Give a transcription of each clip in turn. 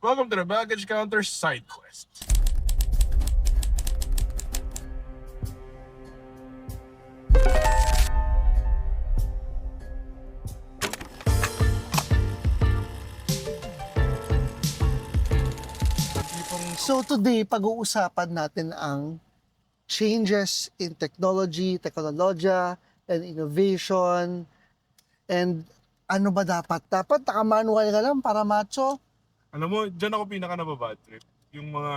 Welcome to the Baggage Counter Side Quest. So today, pag-uusapan natin ang changes in technology, technology, and innovation. And ano ba dapat? Dapat naka-manual ka lang para macho? Alam mo, dyan ako pinaka nababad trip. Yung mga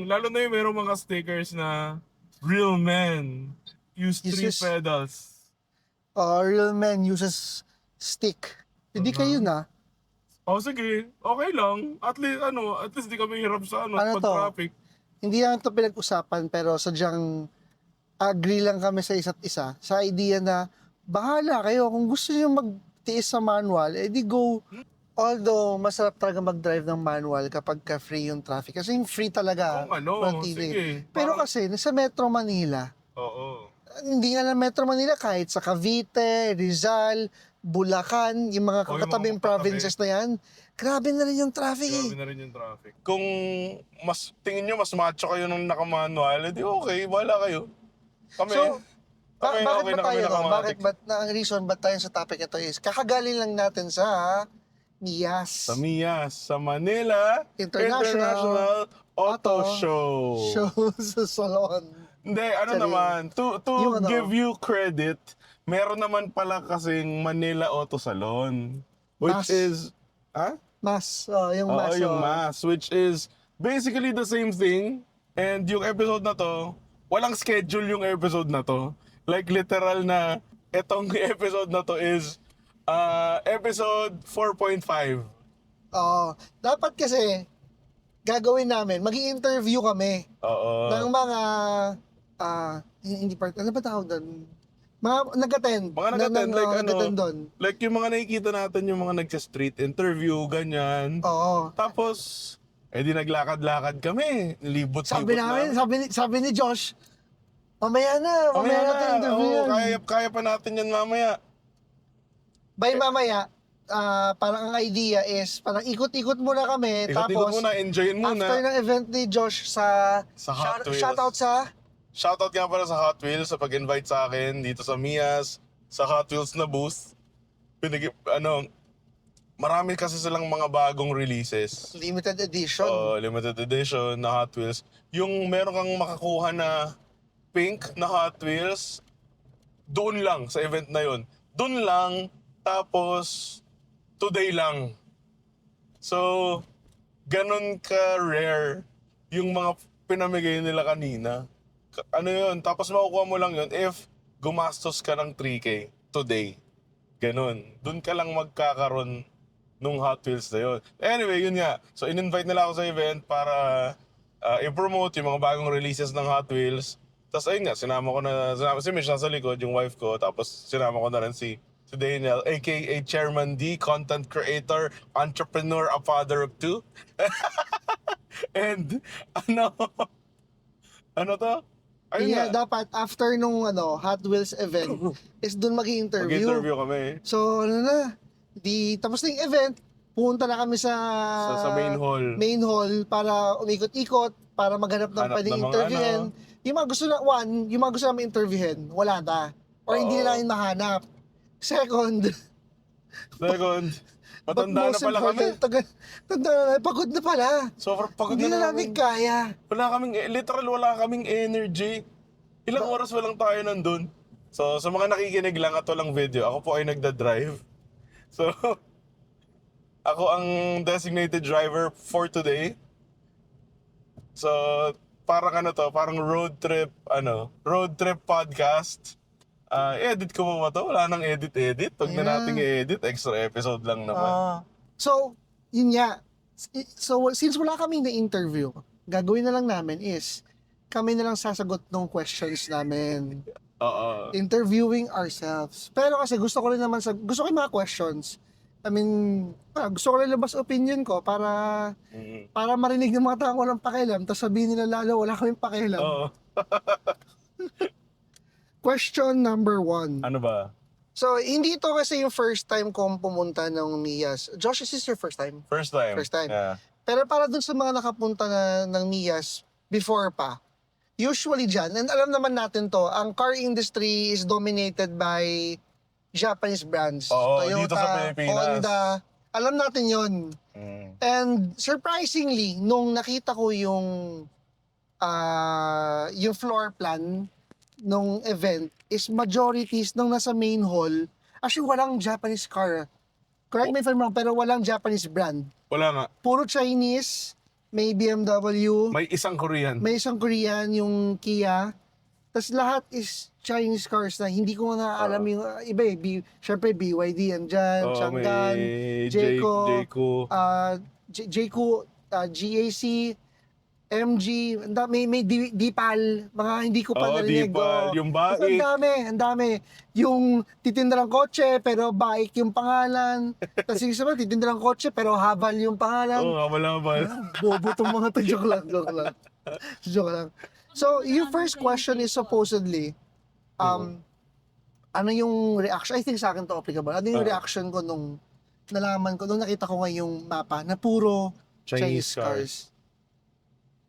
lalo na yung merong mga stickers na real men use three Uses- pedals. Real man uses stick. Hindi kayo na. O sige, okay lang. At least di kami hirap sa Ano to? pag-traffic. Hindi lang ito pinag-usapan pero sadyang agree lang kami sa isa't isa. Sa idea na bahala kayo. Kung gusto niyo magtiis sa manual, edi go. Although, masarap talaga mag-drive ng manual kapag free yung traffic. Kasi yung free talaga. Kung matindi. sige. Pero Parang- kasi, sa Metro Manila, Oo. hindi nga lang Metro Manila, kahit sa Cavite, Rizal, Bulacan, yung mga yung mga kakatabing magkatabi. provinces na yan, grabe na rin yung traffic Grabe na rin yung traffic. Kung tingin nyo mas macho kayo nung naka-manual, edi okay, bahala kayo. Kami, So, bakit okay ba na kami tayo, no? nakamatic. Ang reason ba't tayo sa topic ito is, kakagaling lang natin sa Miyas. Sa Miyas, sa Manila International Auto Auto Show. Show sa salon. Hindi, Sorry. naman, to Yung give you credit, meron naman pala kasing Manila Auto Salon. Which Mas. is, ha? Mas, yung Oo, mas. yung Mas, which is basically the same thing. And yung episode na to, walang schedule yung episode na to. Like literal na, etong episode na to is episode 4.5. Dapat kasi, gagawin namin, mag-i-interview kami Oo. ng mga, hindi part, ano ba tawag doon? Mga nag-attend. Mga nag-attend, like nag-attend doon. like yung mga nakikita natin, yung mga nagsa-street interview, ganyan. Oo. Tapos, di naglakad-lakad kami. Libot-libot Sabi ni Josh, mamaya natin interview Oo, yan. kaya pa natin yan mamaya. By mamaya, parang ang idea is, parang ikot-ikot muna kami, Ikot-ikot tapos, muna, enjoyin muna. after ng event ni Josh sa Hot Wheels. shoutout sa Shoutout nga pala sa Hot Wheels sa pag-invite sa akin dito sa Miyas, sa Hot Wheels na booth. Marami kasi silang mga bagong releases. limited edition. Limited edition na Hot Wheels. Yung meron kang makakuha na pink na Hot Wheels, doon lang sa event na yun. Doon lang, tapos today lang. So, ganun ka-rare yung mga pinamigay nila kanina. Ano yun, tapos makukuha mo lang yun if gumastos ka ng 3K today. Ganun. Doon ka lang magkakaroon nung Hot Wheels na yun. Anyway, yun nga. So, in-invite nila ako sa event para i-promote yung mga bagong releases ng Hot Wheels. Tapos ayun nga, sinama si Mish nasa likod, yung wife ko. Tapos sinama ko na rin si Daniel, aka Chairman D, content creator, entrepreneur, a father of two. And, ano to? Ayun Yeah, nga. dapat after nung Hot Wheels event is doon mag-i-interview. Mag-interview kami. So, tapos na yung event, pumunta na kami sa Main hall. main hall para umikot-ikot, para maghanap ng Hanap pwedeng ng mga interviewin. Yung mga gusto namin interviewin, wala na. Or hindi Oo. na namin mahanap. Second, Matanda na pala kami. Tanda na, pagod na pala. Sobrang pagod Hindi na namin kaya. Literal wala kaming energy. Ilang oras walang tayo nandun. So, sa mga nakikinig lang at walang video, ako po ay nagda-drive. So, ako ang designated driver for today. So, parang parang road trip podcast. Edit ko ba to? Wala nang edit. Huwag na Yeah. nating i-edit. Extra episode lang naman. So, yun nga. So, since wala kaming na-interview, gagawin na lang namin is, kami na lang sasagot ng questions namin. Oo. Interviewing ourselves. Pero kasi gusto ko rin naman gusto ko yung mga questions. I mean, gusto ko rin labas opinion ko para marinig ng mga taong walang pakialam, tapos sabihin nila lalo wala kaming pakialam. Oo. Question number 1. Ano ba? So, hindi ito kasi yung first time kong pumunta ng Mias. Josh, is this your first time? First time. First time. Yeah. Pero para dun sa mga nakapunta ng Mias before pa, usually dyan, and alam naman natin to, ang car industry is dominated by Japanese brands. Oo, Toyota, dito sa Pilipinas. Honda, alam natin yon. And surprisingly, nung nakita ko yung floor plan nung event, is majorities nung nasa main hall, actually walang Japanese car. Correct me if I'm wrong, pero walang Japanese brand. Wala nga. Puro Chinese, may BMW, May isang Korean. may isang Korean, yung Kia. Tapos lahat is Chinese cars na hindi ko nga alam yung iba eh. Syempre BYD andyan, Chang'an, Jayco, Jayco, GAC, MG, may Dipal, mga hindi ko pa narinig. Dipal, yung Ang bike. dami. Yung titinda ng kotse, pero bike yung pangalan. Tapos yung isa pa, titinda ng kotse, pero habal yung pangalan. Oo, wala ba? Bobo tong mga to. Joke lang. Joke lang. So, yung first question is supposedly, ano yung reaction? I think sa akin to applicable. Ano yung reaction ko nung nalaman ko, nung nakita ko ngayong mapa na puro Chinese cars.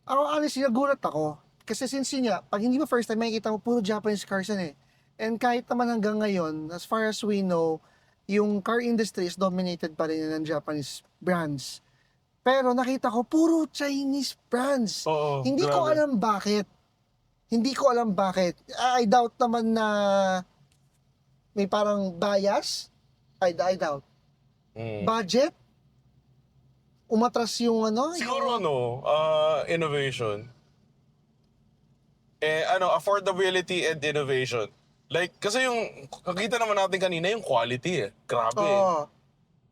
Ako, honestly, nagulat ako. Kasi since yun nga, pag hindi mo first time makikita mo, puro Japanese cars yan eh. And kahit naman hanggang ngayon, as far as we know, yung car industry is dominated pa rin ng Japanese brands. Pero nakita ko, puro Chinese brands. Oo, Hindi ko grabe. alam bakit. I doubt naman na may parang bias. I doubt. Budget? Umatras yung ano? Siguro innovation. Affordability and innovation. Like, kasi yung, kakita naman natin kanina, yung quality eh. Grabe eh. Oo.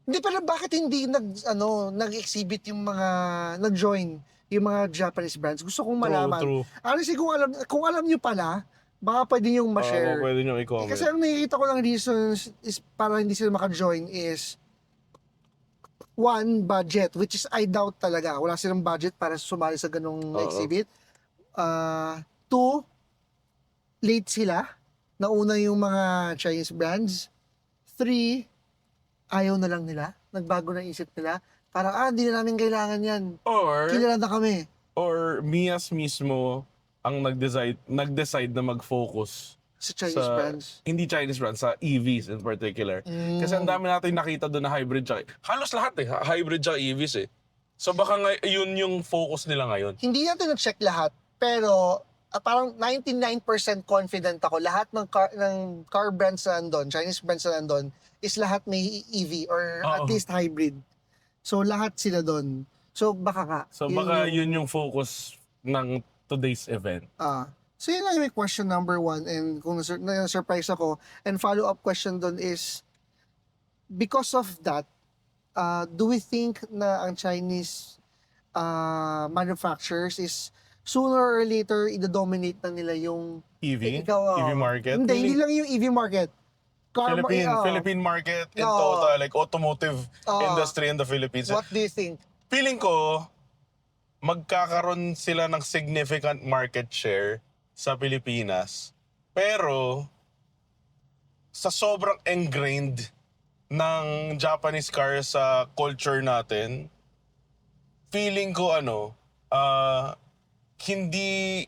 Hindi, pero bakit hindi nag-exhibit yung mga, nag-join yung mga Japanese brands? Gusto kong malaman. True. Honestly, kung alam nyo pala, baka pwede nyo ma-share. Pwede nyo i-comment. Kasi ang nakikita ko ng reasons is para hindi sila maka-join is one, budget, which is I doubt talaga. Wala silang budget para sumali sa ganong exhibit. Two, late sila. Nauna yung mga Chinese brands. Three, ayaw na lang nila. Nagbago na isip nila. Parang, hindi na namin kailangan yan. Kilala na kami. Or Mias mismo ang nag-decide na mag-focus Sa Chinese brands. Hindi Chinese brands, sa EVs in particular. Kasi ang dami natin nakita doon na hybrid siya. Halos lahat hybrid siya EVs eh. So baka yun yung focus nila ngayon. Hindi natin na-check lahat, pero parang 99% confident ako. Lahat ng car brands na nandun, Chinese brands na nandun, is lahat may EV or at least hybrid. So lahat sila doon. So baka nga. So baka yun yung focus ng today's event. So yun lang yung question number one, and kung na-surprise ako, and follow-up question doon is, because of that, do we think na ang Chinese manufacturers is sooner or later i-dominate na nila yung EV? EV market? Hindi lang yung EV market. Philippine market in total, like automotive industry in the Philippines. What do you think? Feeling ko, magkakaroon sila ng significant market share sa Pilipinas. Pero, sa sobrang ingrained ng Japanese car sa culture natin, feeling ko hindi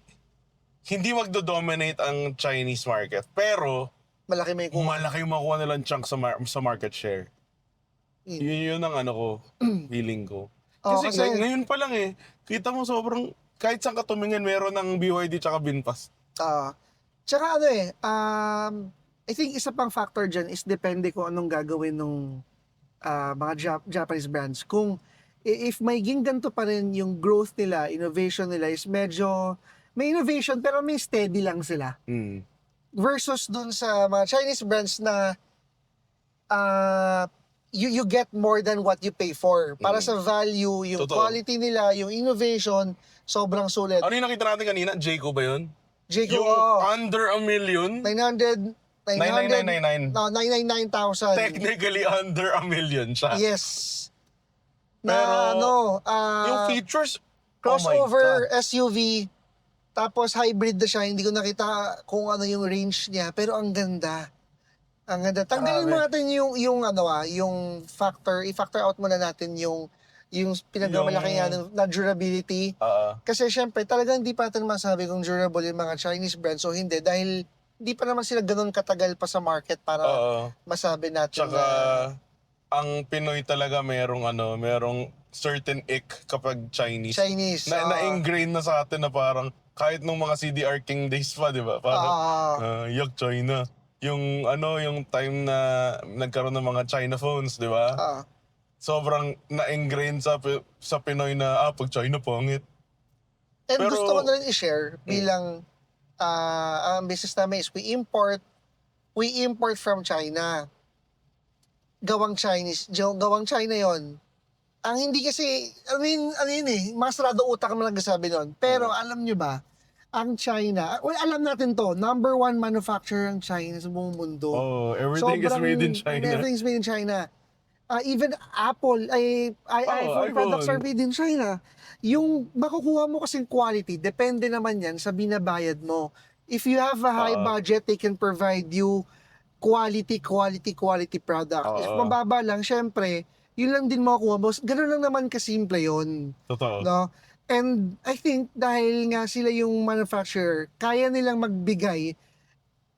magdo-dominate ang Chinese market. Pero, Malaki may malaki yung makuha nilang chunk sa market share. Yun ang feeling ko. Kasi ngayon pa lang kita mo sobrang, kahit saan ka tumingin, meron ng BYD tsaka Binpas. Tsaka I think isa pang factor dyan is depende kung anong gagawin ng mga Japanese brands. Kung if may ganito pa rin yung growth nila, innovation nila is medyo, may innovation pero may steady lang sila. Versus dun sa mga Chinese brands na you get more than what you pay for. Para sa value, yung quality nila, yung innovation, sobrang sulit. Ano yung nakita natin kanina? Jayco ba yun? Jayco, yung under a million? 999. 999,000. Technically under a million siya. Yes. Pero, yung features, crossover SUV, tapos hybrid na siya. Hindi ko nakita kung ano yung range niya, pero ang ganda. Ang ganda. Tanggalin mo Grabe. natin yung ano yung i-factor out muna natin yung pinagmamalaki nga na durability. Kasi syempre, talagang hindi pa natin masabi kung durable yung mga Chinese brands o hindi dahil hindi pa naman sila ganun katagal pa sa market para Oo. masabi natin Tsaka, na ang Pinoy talaga merong certain ick kapag Chinese. Chinese. Na-ingrain na sa atin na parang kahit nung mga CDR King days pa, di ba? Parang, yuck, China. Yung time na nagkaroon ng mga China phones, di ba? Sobrang na-ingrain sa Pinoy na, pag China, pangit. And Pero- gusto ko na rin i-share bilang ang business namin is we import from China. Gawang China yon. Ang hindi kasi, ano yun mas sarado utak mo nagsasabi nun. Pero alam nyo ba, ang China, alam natin to, number 1 manufacturer ang China sa buong mundo. Oh, everything is made in China. Everything's made in China. Even Apple, iPhone products are made in China. Yung makukuha mo kasing quality, depende naman yan sa binabayad mo. If you have a high budget, they can provide you quality product. If mababa lang, syempre, yun lang din makukuha mo. Ganun lang naman kasimple yun. Totoo. No? And I think dahil nga sila yung manufacturer, kaya nilang magbigay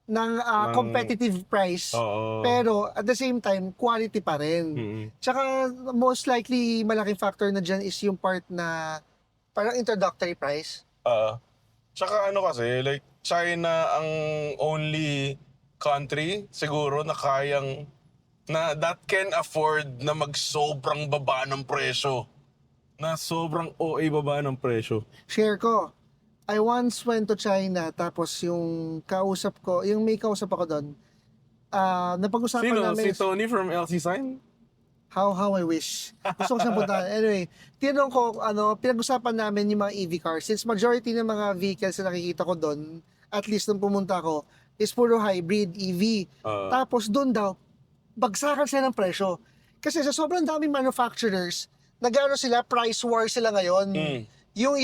ng competitive price. Pero at the same time, quality pa rin. Tsaka most likely, malaking factor na dyan is yung part na parang introductory price. Tsaka kasi, like, China ang only country siguro na that can afford na mag-sobrang baba ng presyo. Na sobrang OA baba ng presyo. Share ko. I once went to China, tapos yung may kausap ako doon, napag-usapan Sino? namin. Si Tony from LC Sign? How I wish. Gusto ko siyang puntahan. Anyway, tinanong ko, pinag-usapan namin yung mga EV cars. Since majority ng mga vehicles na nakikita ko doon, at least nung pumunta ko, is puro hybrid, EV. Tapos doon daw, bagsakan sila ng presyo. Kasi sa sobrang daming manufacturers, nagano sila, price war sila ngayon. Yung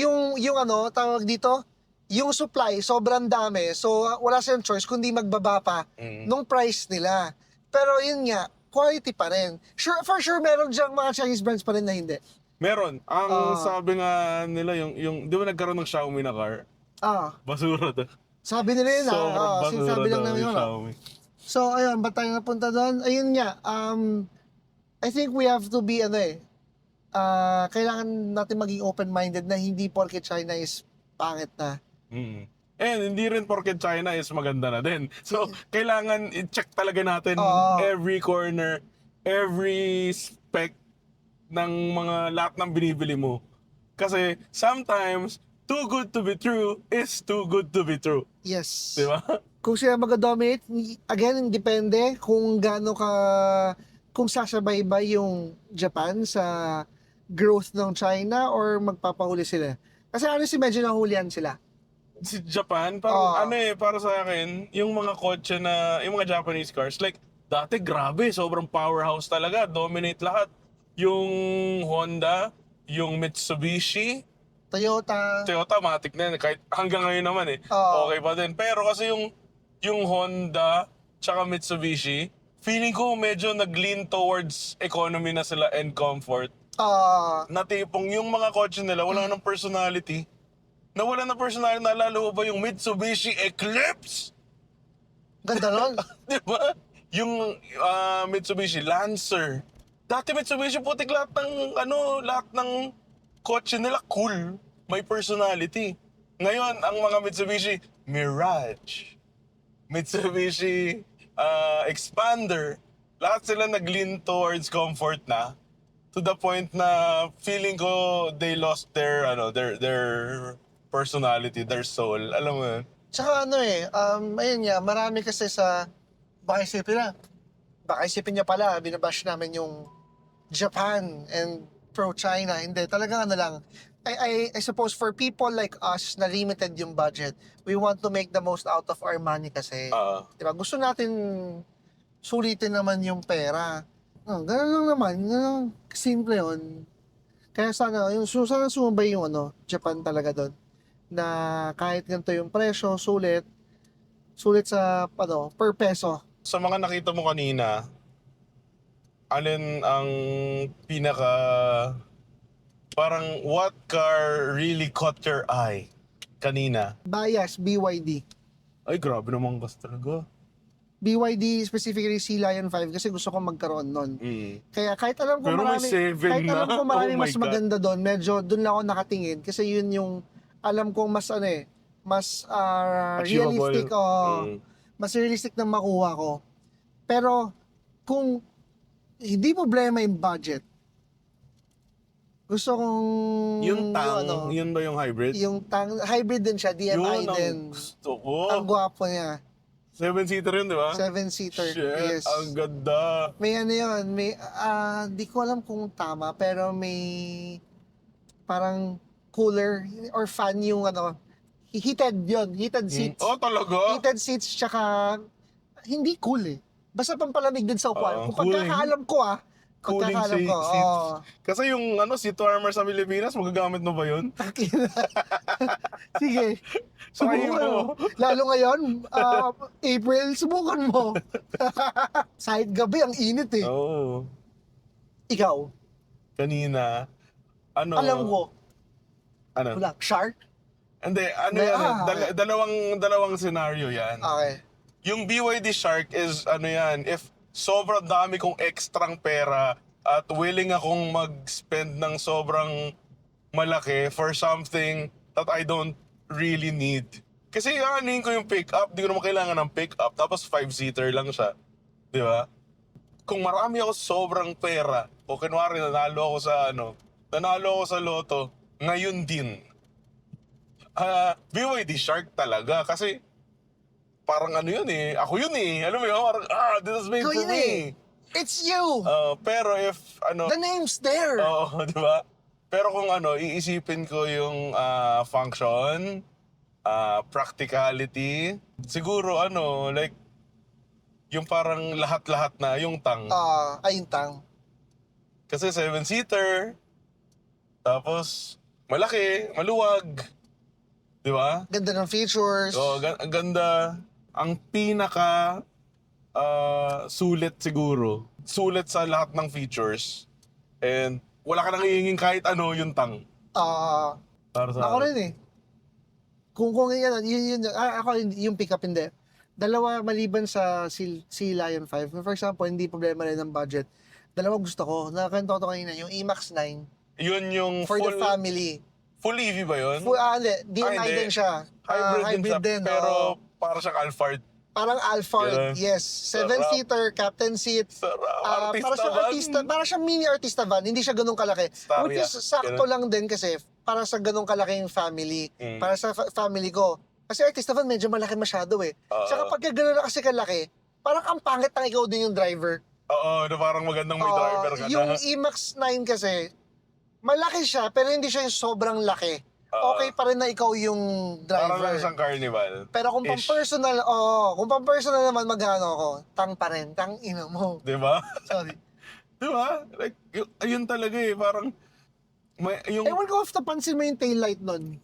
tawag dito, yung supply, sobrang dami. So, wala silang choice kundi magbaba pa nung price nila. Pero yun nga, quality pa rin. For sure, meron diyang mga Chinese brands pa rin na hindi. Meron. Ang sabi nga nila, di ba nagkaroon ng Xiaomi na car? Basura to. Sabi nila yun sinasabi lang namin yun. Xiaomi. So, ayun, ba't tayo napunta doon? Ayun nga, I think we have to be, kailangan natin maging open-minded na hindi porke China is pangit na. And hindi rin porket China is maganda na din. So, kailangan i-check talaga natin every corner, every spec ng lahat ng binibili mo. Kasi sometimes, too good to be true is too good to be true. Yes. Di ba? Kung sila mag-dominate, again, depende kung kung sasabay ba yung Japan sa growth ng China or magpapahuli sila. Kasi honestly, medyo nahulihan sila. Si Japan, parang para sa akin, yung mga kotse yung mga Japanese cars, like, dati grabe, sobrang powerhouse talaga, dominate lahat. Yung Honda, yung Mitsubishi, Toyota, matik na yun, kahit hanggang ngayon naman okay pa din. Pero kasi yung Honda, tsaka Mitsubishi, feeling ko medyo nag-lean towards economy na sila and comfort. Na tipong yung mga kotse nila, wala ng personality. Nawala ng personality, nalalo ba yung Mitsubishi Eclipse? ganda nun. Di ba? Yung Mitsubishi Lancer. Dati Mitsubishi putik lahat ng kotse nila cool, may personality. Ngayon, ang mga Mitsubishi Mirage, Mitsubishi Expander, lahat sila nag-lean towards comfort na. To the point na feeling ko they lost their personality, their soul. Alam mo yun? Tsaka ayun nga, marami kasi baka isipin niya pala, binabash namin yung Japan and pro-China. Hindi, talagang lang. I suppose for people like us na limited yung budget, we want to make the most out of our money kasi. Diba? Gusto natin sulitin naman yung pera. Ganun lang naman. Simple yun. Kaya sana sumabay yung Japan talaga doon. Na kahit ganito yung presyo, sulit sa per peso. sa mga nakita mo kanina, alin ang pinaka, parang what car really caught your eye kanina? Bias, BYD. Ay, grabe naman kasi talaga. BYD, specifically Sea Lion 5, kasi gusto ko magkaroon nun. Mm. Kaya kahit alam ko Pero may marami, 7 kahit na. alam ko marami Oh my mas God. maganda doon, medyo doon lang ako nakatingin kasi yun yung alam kong mas mas Achievable. realistic mas realistic na makuha ko. Pero kung hindi problema yung budget, gusto kong Yung Tang, ano, yun ba yung hybrid? yung hybrid din siya, DMI Yun ang din. gusto Ang ko. gwapo niya. 7-seater yun, di ba? 7-seater. Shit, Yes. ang ganda. May ano yun, may, di ko alam kung tama, pero may parang cooler or fan yung heated yun, heated seats. Oh, talaga? Heated seats, tsaka hindi cool eh. Basta pampalamig din sa upuan. Kung cooling. pagkakaalam ko Cooling pagkakaalam ko, seats. Kasi yung seat warmer sa Pilipinas, magagamit mo ba yun? Sige, Try subukan mo. mo. Lalo ngayon, April, subukan mo. Sahit gabi, ang init eh. Oo. Ikaw, Kanina, alam ko, Ano? wala, shark? Hindi, Hindi, yan, okay. dalawang scenario yan. Okay. Yung BYD Shark is yan, if sobrang dami kong ekstrang pera at willing akong mag-spend ng sobrang malaki for something that I don't really need. Kasi aanin ko yung pick-up, di ko naman kailangan ng pick-up, tapos 5-seater lang siya. Di ba? Kung marami ako sobrang pera, o kunwari nanalo ako sa loto, ngayon din. BYD Shark talaga kasi parang yun eh, ako yun eh. Alam mo yun, parang this is made Ikaw for yun me. It's you! Pero if The name's there! Oo, di ba? Pero kung iisipin ko yung function, practicality, siguro like, yung parang lahat-lahat na, yung Tang. Ayun tang. Kasi 7-seater, tapos malaki, maluwag, di ba? Ganda ng features. Ang ganda. Ang pinaka sulit siguro. Sulit sa lahat ng features. And wala ka nang hihingin kahit yung Tang. Para sa Ako rin eh. Kung yun, ako yung pick-up hindi. Dalawa maliban sa Sea Lion 5. For example, hindi problema rin ng budget. Dalawa gusto ko. Nakakanta ko kanina, yung E-Max 9 Yun yung for the family. Full EV ba yun? Hindi. DMI hindi. din siya. Hybrid din siya, pero para siyang Alphard. Parang Alphard, Yeah. yes. 7-seater, captain seat. Sarap. Para siyang artista, para siyang mini artista van, hindi siya ganun kalaki. Staria. Which is sakto lang din kasi para sa ganun kalaking family. Para sa family ko. Kasi artista van medyo malaki masyado eh. Saka pagka ganun na kasi kalaki, parang ang pangit ng ikaw din yung driver. Oo, na parang magandang may driver ka Yung na. E-Max 9 kasi, malaki siya pero hindi siya yung sobrang laki. Okay pa rin na ikaw yung driver. Parang lang isang carnival. Pero kung pang-personal, kung pang-personal naman maghano ako, tang pa rin, tang ina mo. Di ba? Sorry. Di ba? Like, ayun talaga eh. Parang, Ewan ko if napansin mo yung taillight nun.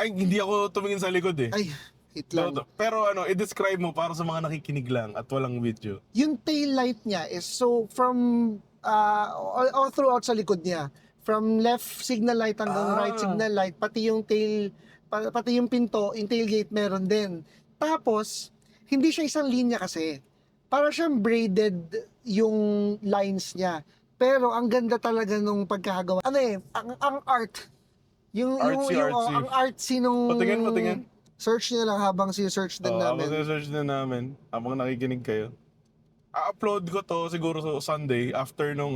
Ay, hindi ako tumingin sa likod eh. Ay, hit lang. Pero i-describe mo para sa mga nakikinig lang at walang video. Yung taillight niya is so from, all throughout sa likod niya. From left signal light hanggang right signal light, pati yung pati yung pinto, yung tailgate meron din. Tapos, hindi siya isang linya kasi. Para siyang braided yung lines niya. Pero ang ganda talaga nung pagkakagawa. Ang art. Artsy. Ang artsy nung... Patingin. Search niyo lang habang sinesearch din namin. Habang search din namin, habang nakikinig kayo. A-upload ko to siguro sa Sunday after nung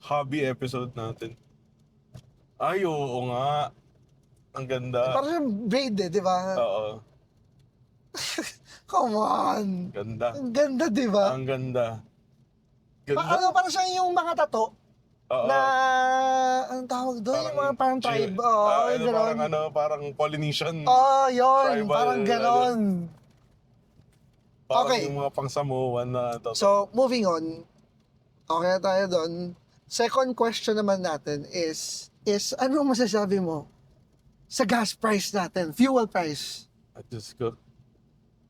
hobby episode natin. Ay, oo nga. Ang ganda. Parang siyang braided, di ba? Oo. Come on! Ganda. Ang ganda, di ba? Ang ganda. Ganda. Parang siya yung mga tato Oo. na, anong tawag doon? Yung mga parang tribe. Gano'n. Parang Polynesian. Yun. Tribal, Parang gano'n. Parang Okay. yung mga pang-Samoan na tato. So, moving on. Okay na tayo doon. Second question naman natin is ano masasabi mo sa gas price natin, fuel price? Diyos ko.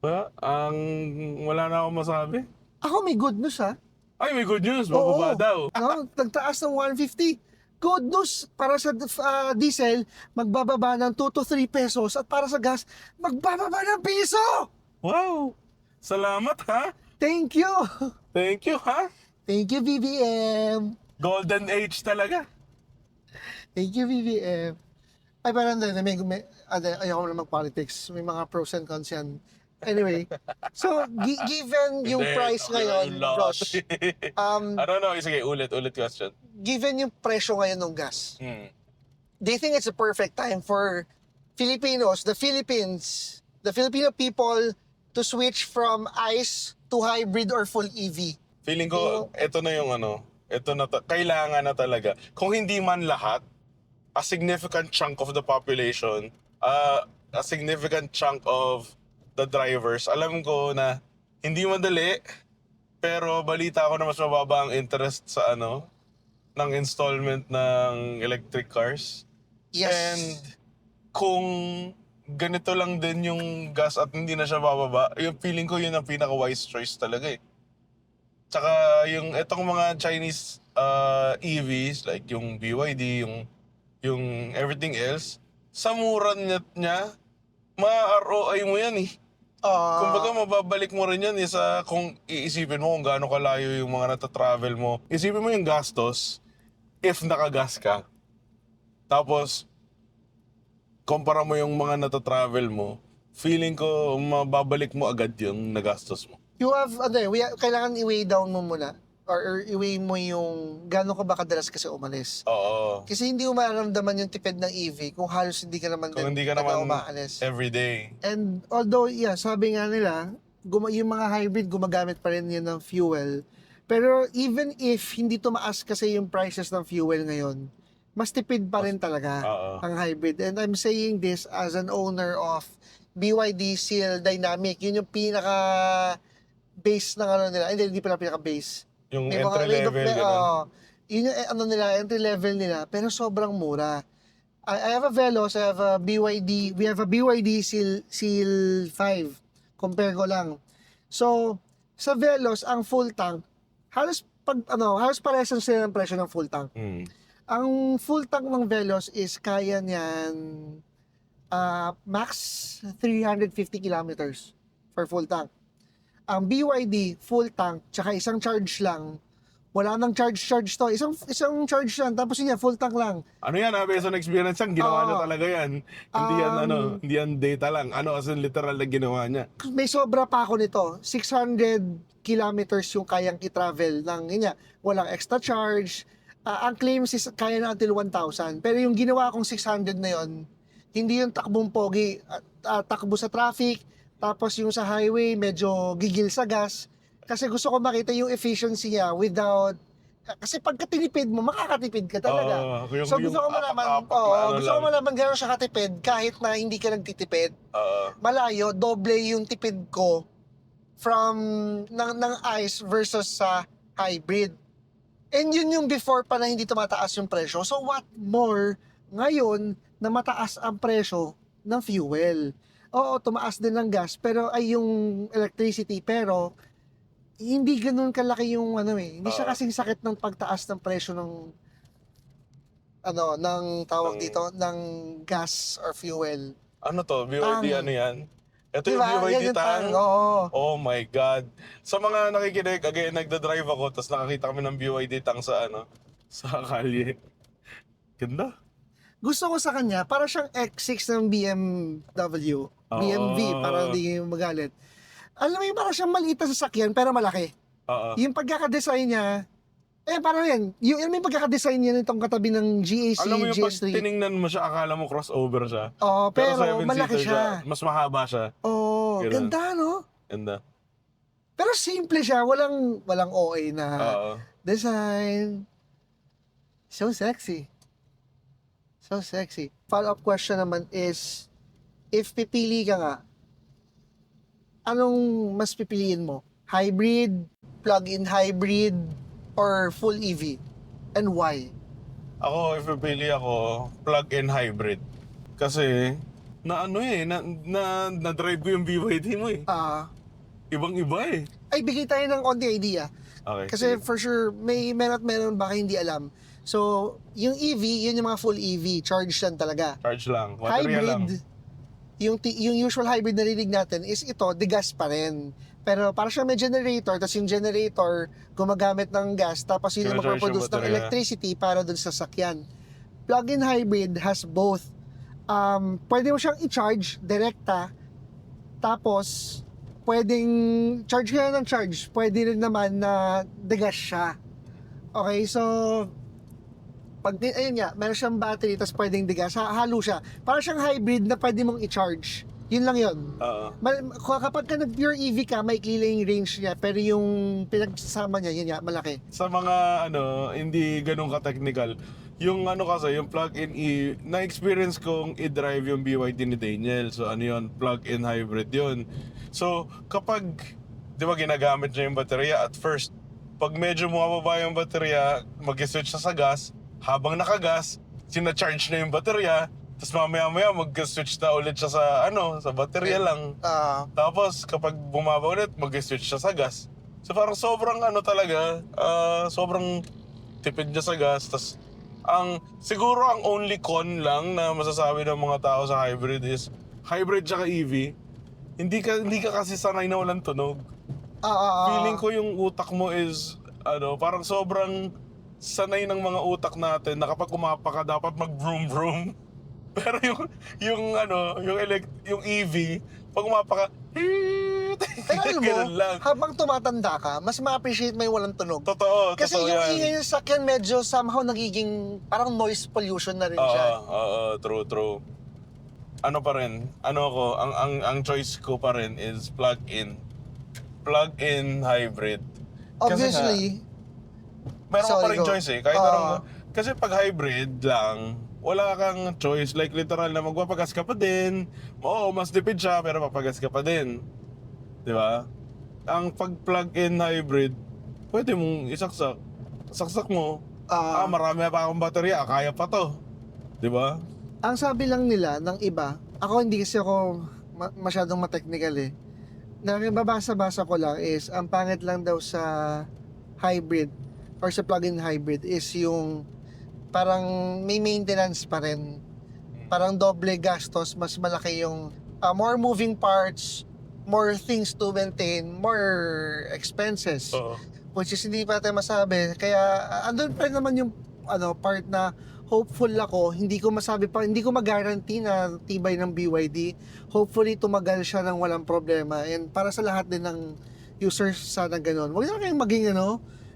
Wala na akong masabi. Ako may good news ha. Ay, may good news. Bababa daw. No, nagtaas ng 150. Good news para sa diesel, magbababa ng 2 to 3 pesos at para sa gas, magbababa ng piso! Wow! Salamat, ha? Thank you! Thank you, ha? Thank you, BBM! Golden age talaga. Thank you, BBM. Ay, parang ayoko na mag-politics. May mga pros and cons yan. Anyway, so given yung Hindi, price okay ngayon, lang yun, Josh, I don't know. Sige, ulit question. given yung presyo ngayon ng gas, Hmm. do you think it's a perfect time for Filipinos, the Filipino people to switch from ICE to hybrid or full EV? Feeling ko, ito na yung ito na, kailangan na talaga. Kung hindi man lahat, a significant chunk of the population, a significant chunk of the drivers, alam ko na hindi madali, pero balita ko na mas mababa ang interest sa ng installment ng electric cars. Yes. And kung ganito lang din yung gas at hindi na siya bababa, yung feeling ko yun ang pinaka-wise choice talaga eh. Tsaka yung etong mga Chinese EVs, like yung BYD, yung everything else, sa mura niya, ma-ROI mo yan eh. Kumbaga mababalik mo rin yan eh sa kung iisipin mo kung gaano kalayo yung mga natatravel mo. Isipin mo yung gastos if nakagas ka. Tapos, kumpara mo yung mga natatravel mo, feeling ko mababalik mo agad yung nagastos mo. You have, kailangan i-weigh down mo muna or i-weigh mo yung gano'n ka ba kadalas kasi umalis. Oo. Kasi hindi mo mararamdaman yung tipid ng EV kung halos hindi ka naman Kung hindi ka taga naman umaalis. everyday. And although, yeah, sabi nga nila, yung mga hybrid, gumagamit pa rin yun ng fuel. Pero even if hindi tumaas kasi yung prices ng fuel ngayon, mas tipid pa rin talaga Oo. ang hybrid. And I'm saying this as an owner of BYD Seal Dynamic. Yun yung pinaka-base ng nila. Hindi pala pinaka-base. Yung May entry level, ganun. Yun yung entry level nila, pero sobrang mura. I have a Veloz, I have a BYD, we have a BYD Seal 5. Compare ko lang. So, sa Veloz, ang full tank, halos parehas sila ng presyo ng full tank. Hmm. Ang full tank ng Veloz is kaya niyan max 350 kilometers for full tank. Ang BYD full tank tsaka isang charge lang, wala nang charge to. Isang charge lang tapos yun full tank lang. Ano yan based on experience yan, ginawa niya talaga yan. Hindi yan hindi yan data lang. As in literal na ginawa niya. May sobra pa ako nito. 600 kilometers yung kayang i-travel ng walang extra charge. Ang claims is kaya na until 1,000. Pero yung ginawa kong 600 na yon, hindi yung takbong pogi, takbo sa traffic, tapos yung sa highway medyo gigil sa gas. Kasi gusto ko makita yung efficiency niya without, kasi pagka tinipid mo, makakatipid ka talaga. So gusto ko malaman gano'n siya katipid kahit na hindi ka nagtitipid. Malayo, doble yung tipid ko from ng ICE versus sa hybrid. And yun yung before pa na hindi tumataas yung presyo. So what more ngayon na mataas ang presyo ng fuel? Oo, tumaas din ng gas, pero ay yung electricity, pero hindi ganoon kalaki yung hindi siya kasing sakit ng pagtaas ng presyo ng ng tawag dito, ng gas or fuel. Ano to? BYD Tang. ano yan? Ito Diba? yung BYD Yan yung Tang. oo. Oh my God. Sa mga nakikinig, again, nagda-drive ako, tapos nakakita kami ng BYD Tang sa sa kalye. Ganda. Gusto ko sa kanya, para siyang X6 ng BMW. BMW, para hindi kayo magalit. Alam mo yung para siyang maliit na sasakyan, pero malaki. Yung pagkakadesign niya, parang yan. Yung pagkakadesign niya nitong katabi ng GAC, Alam mo yung pag GS3. tiningnan mo siya, akala mo crossover siya. Oo, pero malaki seven-seater siya. Mas mahaba siya. Oo, Ganun. ganda no? Ganda. Pero simple siya, walang OA na design. So sexy. So sexy. Follow-up question naman is, if pipili ka nga, anong mas pipiliin mo? Hybrid, plug-in hybrid, or full EV? And why? Ako, if pipili ako, plug-in hybrid. Kasi, na-drive ko yung BYD mo eh. Ibang-iba eh. Ay, bigay tayo ng konti idea. Okay. Kasi for sure, meron baka hindi alam. So, yung EV, yun yung mga full EV. Charge yan talaga. Charge lang. Baterya lang. Hybrid, yung usual hybrid na rinig natin is ito, degas pa rin. Pero para siyang may generator, tapos yung generator gumagamit ng gas, tapos yun yung Sino-charge yung magproduce ng baterya? electricity para dun sa sakyan. Plug-in hybrid has both. Pwede mo siyang i-charge direkta, tapos pwedeng charge ka ng charge, pwede rin naman na degas siya. Okay, so ayun nga, meron siyang battery tapos pwedeng degas, halo siya. Para siyang hybrid na pwede mong i-charge. Yun lang yun. Oo. Kapag ka nag-pure EV ka, may yung range niya, pero yung pinagsama niya, yun nga, malaki. Sa mga hindi ganun ka-technical, yung kasi, yung plug-in na-experience kong i-drive yung BYD ni Daniel. So yun, plug-in hybrid yun. So kapag, di ba ginagamit niya yung baterya at first, pag medyo bumababa yung baterya, mag-switch siya sa gas, habang nakagas, sina-charge na yung baterya, tapos mamaya-maya mag-switch na ulit siya sa baterya lang. Tapos kapag bumaba ulit, mag-switch siya sa gas. So parang sobrang talaga, sobrang tipid niya sa gas. Tapos siguro ang only con lang na masasabi ng mga tao sa hybrid is, hybrid tsaka EV, hindi ka kasi sanay na walang tunog. Feeling ko yung utak mo is, parang sobrang sanay ng mga utak natin na kapag kumapa ka, dapat mag-vroom vroom. Pero yung EV, pag umapa ka, Pero alam mo, ganun lang. habang tumatanda ka, mas ma-appreciate mo yung walang tunog. Totoo, Kasi totoo yung yan. ingay ng sakyan medyo somehow nagiging parang noise pollution na rin siya. Oo, true. Ano pa rin, ang choice ko pa rin is plug-in hybrid. Obviously, Meron ka Sorry, pa rin go. choice eh. Kahit Oo. kasi pag hybrid lang, wala kang choice. Like literal na magpapagas ka pa din. Oo, mas tipid siya pero papagas ka pa din. Di ba? Ang pag plug-in hybrid, pwede mong isaksak. Saksak mo. Marami pa akong baterya. Kaya pa to. Di ba? ang sabi lang nila ng iba, ako hindi kasi ako masyadong ma-technical eh. Nababasa-basa ko lang is, ang pangit lang daw sa hybrid or sa plug-in hybrid is yung parang may maintenance pa rin. Parang doble gastos, mas malaki yung more moving parts, more things to maintain, more expenses. Oo. Which is hindi pa natin masabi. Kaya andun pa rin naman yung part na hopeful ako, hindi ko mag-guarantee na tibay ng BYD. Hopefully tumagal siya ng walang problema. And para sa lahat din ng users sana ganun. Huwag na kayong maging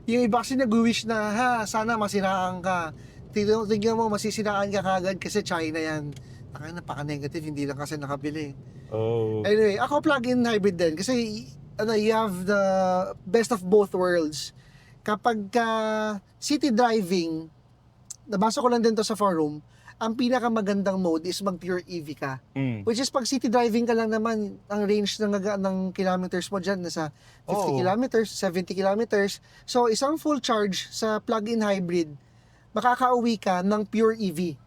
yung iba kasi nag-wish na sana masiraan ka. Tignan mo, masisiraan ka kagad kasi China yan. Napaka-negative, hindi lang kasi nakabili. Oh. Anyway, ako plug-in hybrid din kasi you have the best of both worlds. Kapag city driving, nabasa ko lang din to sa forum, ang pinakamagandang mode is mag-pure EV ka. Which is pag city driving ka lang naman, ang range ng kilometers mo dyan nasa 50 kilometers, 70 kilometers. So isang full charge sa plug-in hybrid, makakauwi ka ng pure EV.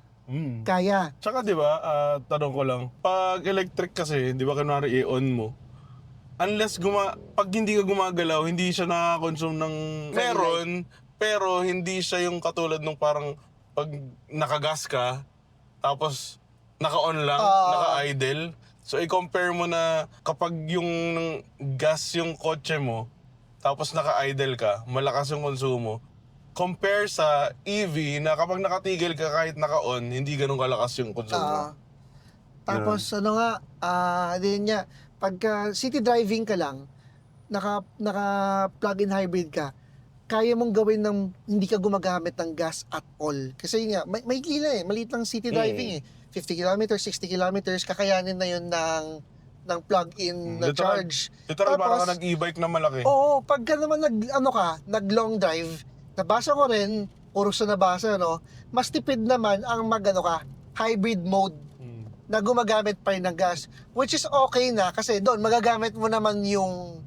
Kaya. Tsaka di ba, tanong ko lang, pag electric kasi, di ba kunwari i-on mo, unless pag hindi ka gumagalaw, hindi siya nakaka-consume ng meron, pero hindi siya yung katulad nung parang pag nakagas ka, tapos naka-on lang, naka-idle. So i-compare mo na kapag yung gas yung kotse mo, tapos naka-idle ka, malakas yung konsumo, compare sa EV na kapag nakatigil ka kahit naka-on, hindi ganun kalakas yung konsumo. Tapos din niya, pagka city driving ka lang, naka plug-in hybrid ka, kaya mong gawin ng hindi ka gumagamit ng gas at all. Kasi nga, may kila maliit lang city driving 50 kilometers, 60 kilometers, kakayanin na yun ng plug-in na charge. Literal, Tapos, parang ka nag-e-bike na malaki. Oo, pagka naman nag long drive, nabasa ko rin, puro sa nabasa, mas tipid naman ang hybrid mode na gumagamit pa rin ng gas, which is okay na kasi doon magagamit mo naman yung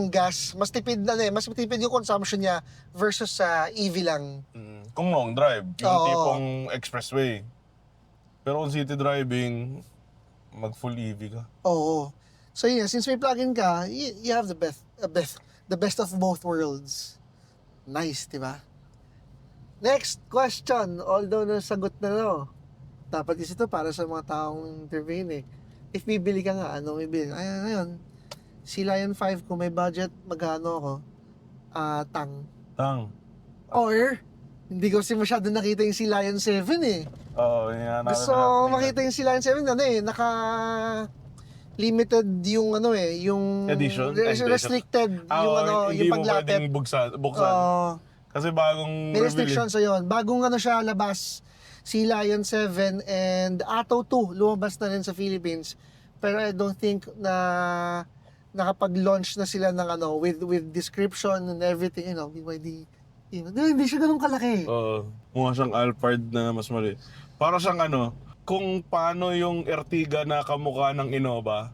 gas, mas tipid yung consumption niya versus sa EV lang. Kung long drive, yung Oo. tipong expressway. Pero kung city driving, mag full EV ka. Oo. So yeah, since may plugin ka, you have the best of both worlds. Nice, di ba? Next question, although nasagot na dapat isa to para sa mga taong intervene eh. If bibili ka nga, ano bibili? Ayun, si Lion 5, kung may budget, magkano ako? Tang. Tang. Or, hindi ko kasi masyado nakita yung si Lion 7 eh. Oo, yan. Gusto ko makita yung si Lion 7, limited yung yung Edition? restricted yung hindi yung mo paglapit. pwedeng buksan. Kasi bagong May release. restrictions sa yun. Bagong siya labas, si Lion 7 and Atto 2 lumabas na rin sa Philippines. Pero I don't think na nakapag-launch na sila ng with description and everything, BYD. Hindi siya ganun kalaki. Oo. Mukha siyang Alphard na mas mali. Para siyang kung paano yung Ertiga na kamukha ng Innova,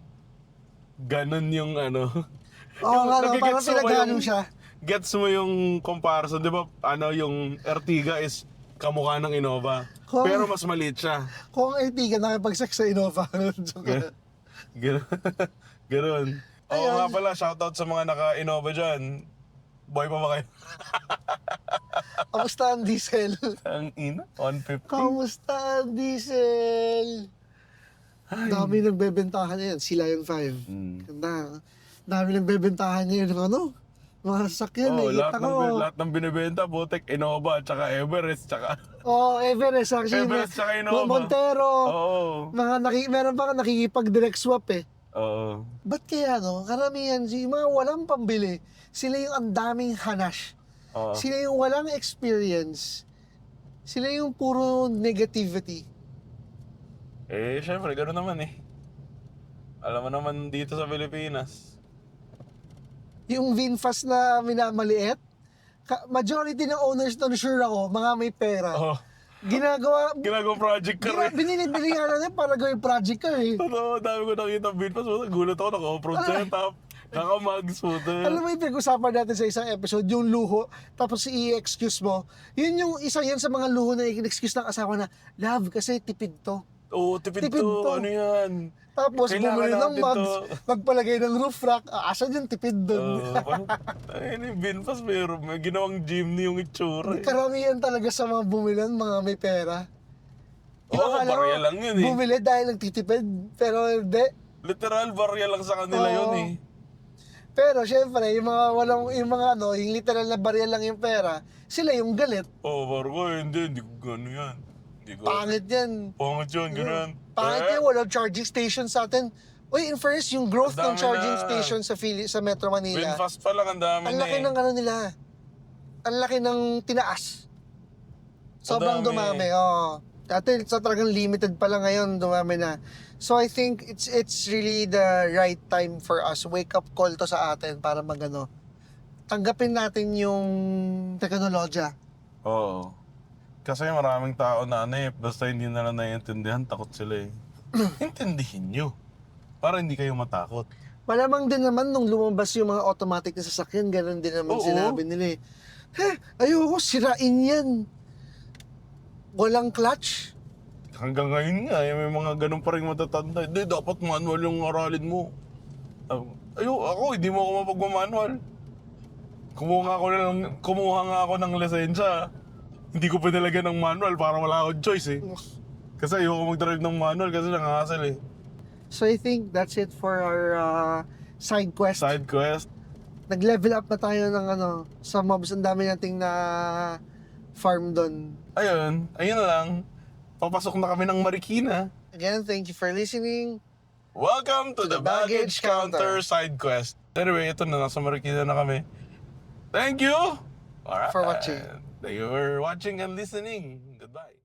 ganun yung Oo nga, parang nagigets mo ba pinagano siya. Gets mo yung comparison, di ba? Yung Ertiga is kamukha ng Innova. Kung- Pero mas maliit siya. Kung ang Ertiga nakipag-sex sa Innova. Ganun. Ganun. Oo Ayun. nga pala, shoutout sa mga naka-Innova dyan. Boy pa ba kayo? Kamusta ang diesel? Ang ina, 150. Kamusta ang diesel? Dami nagbebentahan yan. Si Lion 5. Mm. Ganda. Dami nagbebentahan niya yung mga sasakyan. Lahat ng binibenta, Botek, Innova, tsaka Everest, tsaka... Everest actually. Everest tsaka Innova. Montero. Oo. Meron pa nakikipag-direct swap eh. Oo. Ba't kaya karamihan, yung mga walang pambili, sila yung ang daming hanash. Oo. Sila yung walang experience. Sila yung puro negativity. Syempre, gano'n naman eh. Alam mo naman dito sa Pilipinas. Yung VinFast na minamaliit, majority ng owners doon, sure ako, mga may pera. Oo. Ginagawa project ka rin. Binili nga na para gawin project ka eh. Totoo, dami ko nakita Binpas. Gulat ako, naka-off-road setup. Naka-mags mo. Alam mo yung pinag-usapan natin sa isang episode, yung luho, tapos i-excuse mo. Yun yung isa yan sa mga luho na i-excuse ng asawa na, love, kasi tipid to. Oo, tipid Tipid to. to. Ano yan? Tapos Kailangan bumili ng natin mugs, to. magpalagay ng roof rack, asan yung tipid doon? Ayun yung Binpas, may ginawang jeepney yung itsura. Karamihan talaga sa mga bumilan, mga may pera. Oo, barya lang yun eh. Bumili dahil nagtitipid, pero hindi. Literal, barya lang sa kanila Oo. yun eh. Pero syempre, yung literal na barya lang yung pera, sila yung galit. Oo, barko, hindi ko gano'n yan. Hindi ko. Pangit yan. Pangit yun, gano'n. Pangit yan, walang charging station sa atin. Uy, in fairness, yung growth ng Ang dami charging na. station sa Metro Manila, Winfast pa lang, ang dami ang na laki eh. ng nila. Ang laki ng tinaas. Sobrang Ang dami. dumami, oo. Dati sa talagang limited pa lang ngayon, dumami na. So I think it's really the right time for us. Wake up call to sa atin para tanggapin natin yung teknolohiya. Oo. Kasi maraming tao na basta hindi nila naiintindihan, takot sila eh. Intindihin nyo. Para hindi kayo matakot. Malamang din naman nung lumabas yung mga automatic na sasakyan, ganun din naman Oo. sinabi nila eh. Ayoko, sirain yan. Walang clutch. Hanggang ngayon nga, may mga ganun pa rin matatanda. Hindi, dapat manual yung aralin mo. Ako, hindi mo ako mapagmamanual. Kumuha nga ako ng lisensya. Hindi ko pinalagyan ng manual para wala akong choice eh. Kasi ayoko mag-drive ng manual kasi nanghasal eh. So I think that's it for our side quest. Side quest. Nag-level up na tayo ng sa mobs. Ang dami nating na farm doon. Ayun na lang. Papasok na kami ng Marikina. Again, thank you for listening. Welcome to the Baggage Counter Side Quest. Anyway, ito na, nasa Marikina na kami. Thank you! Alright. For watching. Thank you for watching and listening. Goodbye.